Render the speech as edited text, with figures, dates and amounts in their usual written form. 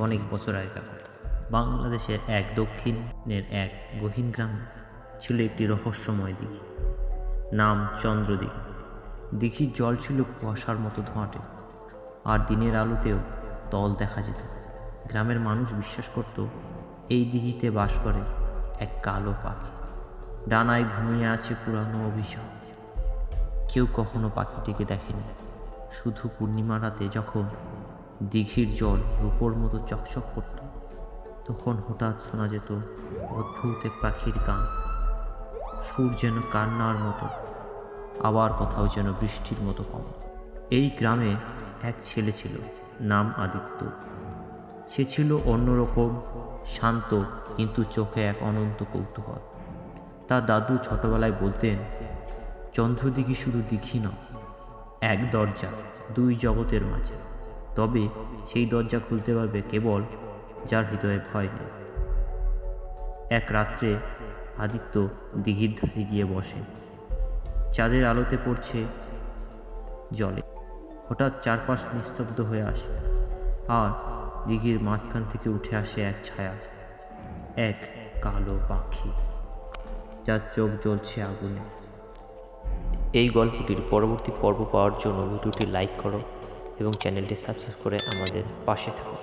অনেক বছর আগেকার কথা। বাংলাদেশের এক দক্ষিণের এক গহীন গ্রামে ছিল একটি রহস্যময় দিঘি, নাম চন্দ্রদিঘি। দিঘির জল ছিল কুয়াশার মতো ধোঁয়াটে, আর দিনের আলোতেও তল দেখা যেত। গ্রামের মানুষ বিশ্বাস করত এই দিঘিতে বাস করে এক কালো পাখি, ডানায় ঘুমিয়ে আছে পুরানো অভিশাপ। কেউ কখনো পাখিটিকে দেখেনি। শুধু পূর্ণিমা রাতে যখন দিঘির জল রূপোর মতো চকচক করত, তখন হঠাৎ শোনা যেত অদ্ভুত এক পাখির গান। সুর যেন কান্নার মতো, আবার কোথাও যেন বৃষ্টির মতো কম। এই গ্রামে এক ছেলে ছিল, নাম আদিত্য। সে ছিল অন্যরকম, শান্ত, কিন্তু চোখে এক অনন্ত কৌতূহল। তার দাদু ছোটবেলায় বলতেন, চন্দ্রদিঘি শুধু দিঘি নয়, এক দরজা দুই জগতের মাঝে। তবে সেই দরজা খুলতে পারবে কেবল যার হৃদয়ে ভয় নেই। এক রাত্রে আদিত্য দিঘির ধারে গিয়ে বসে। চাঁদের আলোতে পড়ছে জলে। হঠাৎ চারপাশ নিস্তব্ধ হয়ে আসে, আর দিঘির মাঝখান থেকে উঠে আসে এক ছায়া, এক কালো পাখি, যার চোখ জ্বলছে আগুনে। এই গল্পটির পরবর্তী পর্ব পাওয়ার জন্য ভিডিওটি লাইক করো এবং চ্যানেলটি সাবস্ক্রাইব করে আমাদের পাশে থাকো।